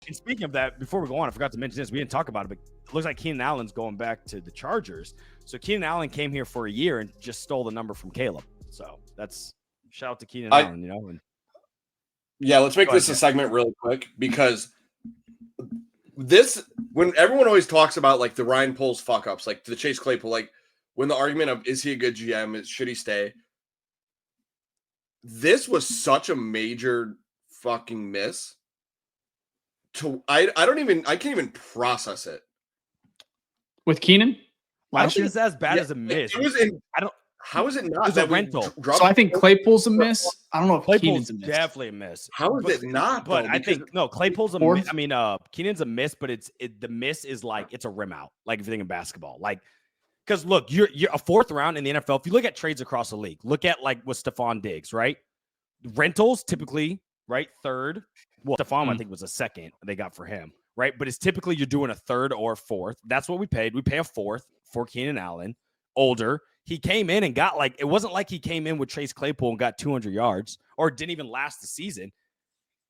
And speaking of that, before we go on, I forgot to mention this. We didn't talk about it, but it looks like Keenan Allen's going back to the Chargers. So Keenan Allen came here for a year and just stole the number from Caleb. So that's shout out to Keenan Allen, you know. And yeah, let's make this a segment really quick because when everyone always talks about like the Ryan Poles fuck ups, like the Chase Claypool, like when the argument of is he a good GM, should he stay? This was such a major fucking miss. I can't even process it. With Keenan? I don't think it's as bad as a miss. How is it not? It was a rental. So I think Claypool's a miss. I don't know if Claypool's Keenan's a miss. Definitely a miss. How is it not? But I think Claypool's a miss. I mean, Keenan's a miss, but the miss is like it's a rim out, like everything in basketball. Like, because look, you're a fourth round in the NFL. If you look at trades across the league, look at like with Stephon Diggs, right? Rentals typically, right? Third. Well, Stephon, I think, was a second they got for him, right? But it's typically you're doing a third or fourth. That's what we paid. We pay a fourth for Keenan Allen, older. He came in and got like, it wasn't like he came in with Chase Claypool and got 200 yards or didn't even last the season.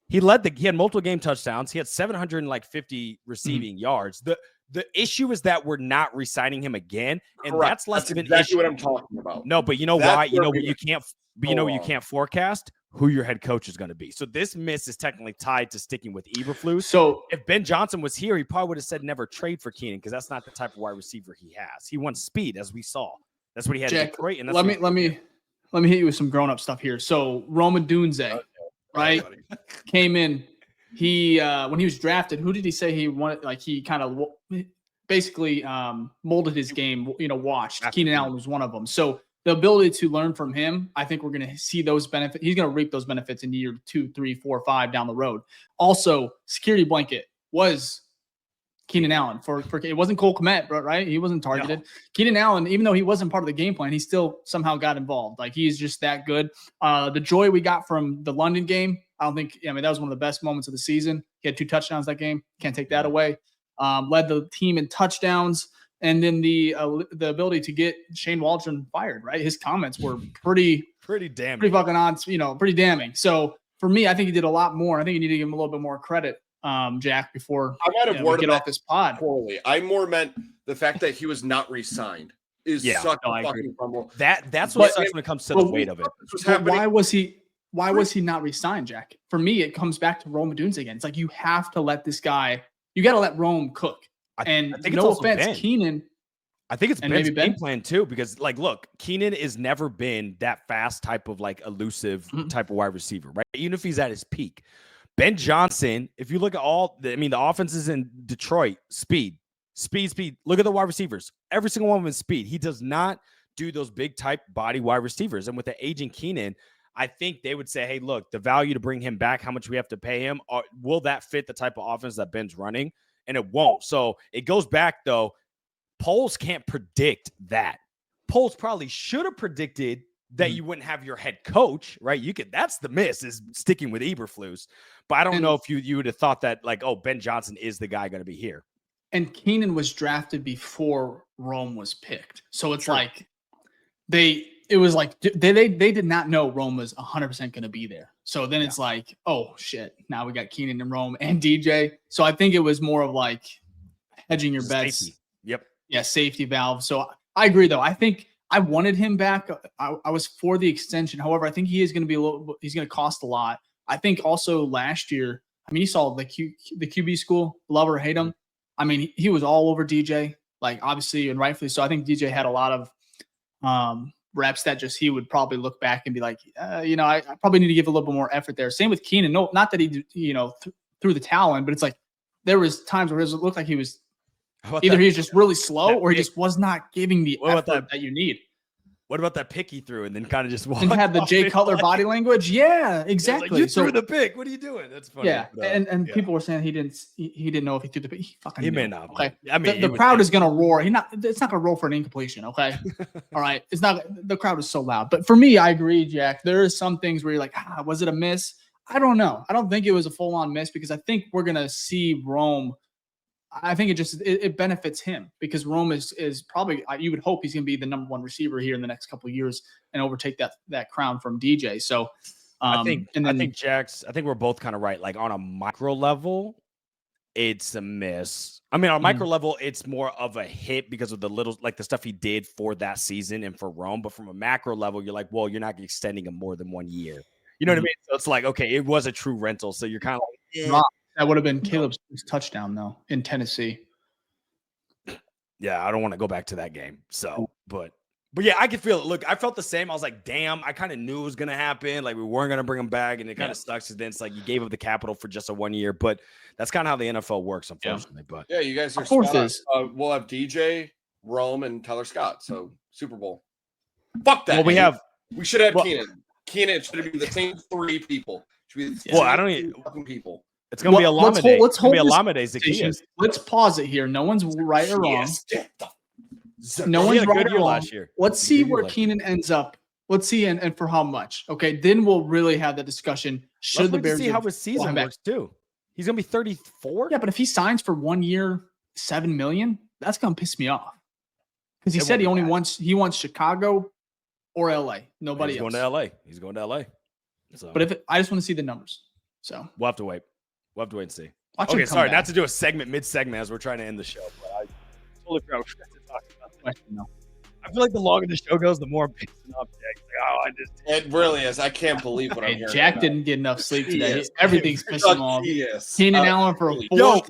He had multiple game touchdowns. He had 750 receiving yards. The issue is that we're not re-signing him again. And Correct. that's less of an exactly issue. What I'm talking about. No, but you know why? You know what you can't, but you know what you can't forecast? Who your head coach is going to be. So this miss is technically tied to sticking with Eberflus. So if Ben Johnson was here, he probably would have said never trade for Keenan because that's not the type of wide receiver he has. He wants speed, as we saw. That's what he had. Jack, Detroit, and that's let me hit you with some grown up stuff here. So Roma Dunze, right, came in. He when he was drafted, who did he say he wanted? Like he kind of basically molded his game. Watched Keenan Allen was one of them. So the ability to learn from him, I think we're going to see those benefits. He's going to reap those benefits in year 2, 3, 4, 5 down the road. Also, security blanket was Keenan Allen for it wasn't Cole Kmet, right? He wasn't targeted. No. Keenan Allen, even though he wasn't part of the game plan, he still somehow got involved. Like he's just that good. The joy we got from the London game, that was one of the best moments of the season. He had 2 touchdowns that game. Can't take that away. Led the team in touchdowns. And then the ability to get Shane Waldron fired, right? His comments were pretty damning. Pretty fucking on, pretty damning. So for me, I think he did a lot more. I think you need to give him a little bit more credit, Jack, before I might have worded get off this pod. Poorly. I more meant the fact that he was not re-signed is such a fucking fumble. That's what sucks when it comes to the weight of it. Why was he not re-signed, Jack? For me, it comes back to Rome Dunze again. It's like you have to let this guy. You got to let Rome cook. I think no offense, Keenan. I think it's Ben's game plan too, because like, look, Keenan has never been that fast type of like elusive type of wide receiver, right? Even if he's at his peak. Ben Johnson, if you look at the offenses in Detroit, speed. Look at the wide receivers. Every single one of them is speed. He does not do those big type body wide receivers. And with the aging Keenan, I think they would say, hey, look, the value to bring him back, how much we have to pay him, will that fit the type of offense that Ben's running? And it won't. So it goes back, though. Poles can't predict that. Poles probably should have predicted that you wouldn't have your head coach, right? That's the miss, is sticking with Eberflus. But I don't know if you would have thought that, like, oh, Ben Johnson is the guy going to be here. And Keenan was drafted before Rome was picked. So it's like they did not know Rome was 100% going to be there. So then it's like, oh shit, now we got Keenan and Rome and DJ. So I think it was more of like hedging your bets. Safety. Yep. Yeah, safety valve. So I agree though. I think I wanted him back. I was for the extension. However, I think he is going to be he's going to cost a lot. I think also last year, you saw the QB school, love or hate him. He was all over DJ, like obviously and rightfully so. I think DJ had a lot of reps that just he would probably look back and be like, I probably need to give a little bit more effort there. Same with Keenan. No, not that he, threw the towel in, but it's like there was times where it looked like he was either he was just really slow or he just was not giving the effort that you need. What about that pick he threw and then kind of just walked and had the Jay Cutler body language? Yeah, exactly. Like, you threw the pick. What are you doing? That's funny. Yeah, and people were saying he didn't know if he threw the pick. He may not. Okay, the crowd is gonna roar. It's not gonna roar for an incompletion. Okay, all right. It's not. The crowd is so loud. But for me, I agree, Jack. There are some things where you're like, was it a miss? I don't know. I don't think it was a full on miss because I think we're gonna see Rome. I think it benefits him because Rome is probably, you would hope he's going to be the number 1 receiver here in the next couple of years and overtake that crown from DJ. So I think we're both kind of right. Like on a micro level, it's a miss. I mean, on a micro level, it's more of a hit because of the the stuff he did for that season and for Rome. But from a macro level, you're like, well, you're not extending him more than 1 year. You know what I mean? So it's like, okay, it was a true rental. So you're kind of like, that would have been Caleb's touchdown though in Tennessee. Yeah, I don't want to go back to that game. So, but yeah, I could feel it. Look, I felt the same. I was like, damn, I kind of knew it was going to happen. Like, we weren't going to bring him back. And it kind of sucks. And then it's like you gave up the capital for just a 1 year. But that's kind of how the NFL works, unfortunately. But yeah, you guys are of course we'll have DJ, Rome, and Tyler Scott. So, Super Bowl. Fuck that. Well, we should have Keenan. Keenan should be the same 3 people. I don't even fucking people. It's going to be a Lamade. Let's hold Zaccheaus. Let's pause it here. No one's right or wrong. No one's right or wrong. Last year. Let's see where Keenan ends up. Let's see and for how much. Okay, then we'll really have that discussion. Should the Bears see how his season works too? He's gonna be 34. Yeah, but if he signs for 1 year, $7 million, that's gonna piss me off. Because he said he wants Chicago or LA. Nobody else. He's going to LA. So. But I just want to see the numbers. So we'll have to wait. And see. Okay, sorry, not to do a mid-segment as we're trying to end the show, but I totally forgot what to talk about the question now. I feel like the longer the show goes, the more I'm pissing off Jack. It really is. I can't believe what I'm hearing. Jack didn't get enough sleep today. Everything's pissing him off. Keenan Allen for a 4.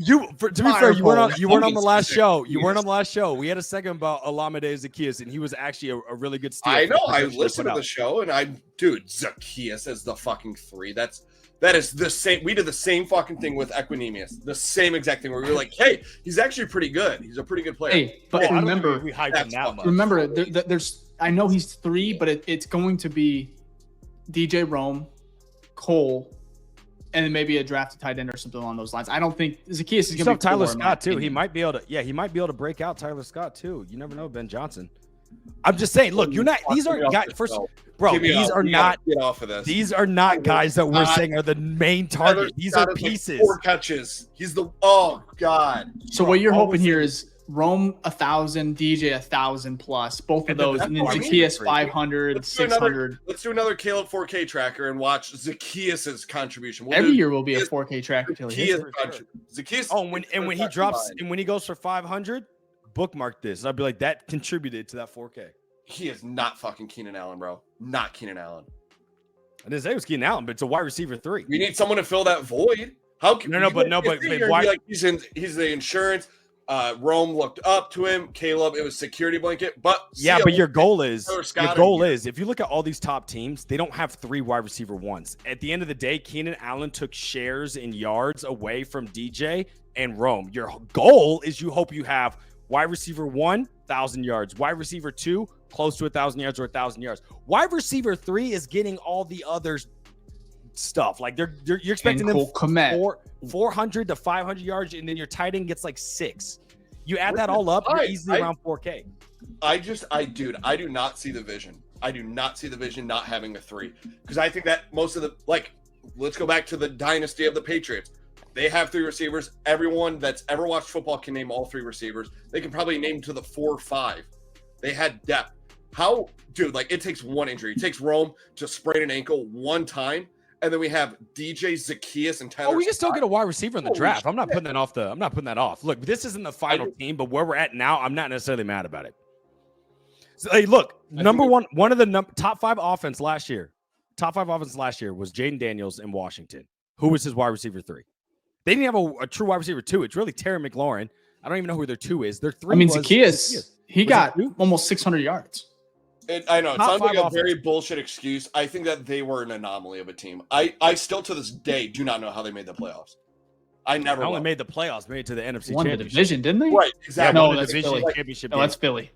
To be fair, you weren't on the last show. You weren't on the last show. We had a segment about Olamide Zaccheaus, and he was actually a really good steal. I know. I listened to the show, and Zaccheaus as the fucking 3. That is the same. We did the same fucking thing with Equinemius. The same exact thing where we were like, hey, he's actually pretty good. He's a pretty good player. Hey, but remember, we hyped him that much. Remember, there's. I know he's 3, but it's going to be DJ Rome, Cole, and then maybe a drafted tight end or something along those lines. I don't think Zaccheaus is going to be Tyler Scott too. He might be able to. Yeah, he might be able to break out Tyler Scott too. You never know, Ben Johnson. I'm just saying. Look, you're not. These aren't guys. These are not. Get off of this. These are not guys that we're saying are the main target. These are pieces. 4 catches. He's the. Oh God. So what you're hoping here is Rome 1,000, DJ 1,000 plus, both of those, and then Zaccheaus 500, 600. Let's do another Caleb 4K tracker and watch Zaccheaus's contribution. Every year will be a 4K tracker. Zaccheaus. Oh, when he drops and when he goes for 500. Bookmark this. I'd be like, that contributed to that 4K. He is not fucking Keenan Allen, bro. Not Keenan Allen. I didn't say it was Keenan Allen, but it's a wide receiver 3. We need someone to fill that void. How can but like he's the insurance. Rome looked up to him. Caleb, it was security blanket. But your goal is if you look at all these top teams, they don't have 3 wide receiver 1s. At the end of the day, Keenan Allen took shares in yards away from DJ and Rome. Your goal is you hope you have wide receiver 1, 1,000 yards. Wide receiver 2, close to 1,000 yards or 1,000 yards. Wide receiver 3 is getting all the other stuff. Like you're expecting them 400 to 500 yards, and then your tight end gets like 6. You add that all up, you're easily around 4K. I do not see the vision. I do not see the vision not having a 3, because I think that most of the let's go back to the dynasty of the Patriots. They have 3 receivers. Everyone that's ever watched football can name all 3 receivers. They can probably name to the 4 or 5. They had depth. It takes 1 injury. It takes Rome to sprain an ankle 1 time, and then we have DJ, Zaccheaus, and Tyler. We can still get a wide receiver in the draft. I'm not putting that off. Look, this isn't the final team, but where we're at now, I'm not necessarily mad about it. So, hey, look, one of the top 5 offense last year. Top 5 offense last year was Jaden Daniels in Washington. Who was his wide receiver 3? They didn't have a true wide receiver 2. It's really Terry McLaurin. I don't even know who their 2 is. Their 3. Zaccheaus. He got almost 600 yards. I know. It sounds like a very bullshit excuse. I think that they were an anomaly of a team. I still to this day do not know how they made the playoffs. I only made the playoffs, made it to the NFC Championship. The division, didn't they? Right, exactly. No, that's Philly. Championship. No, that's Philly.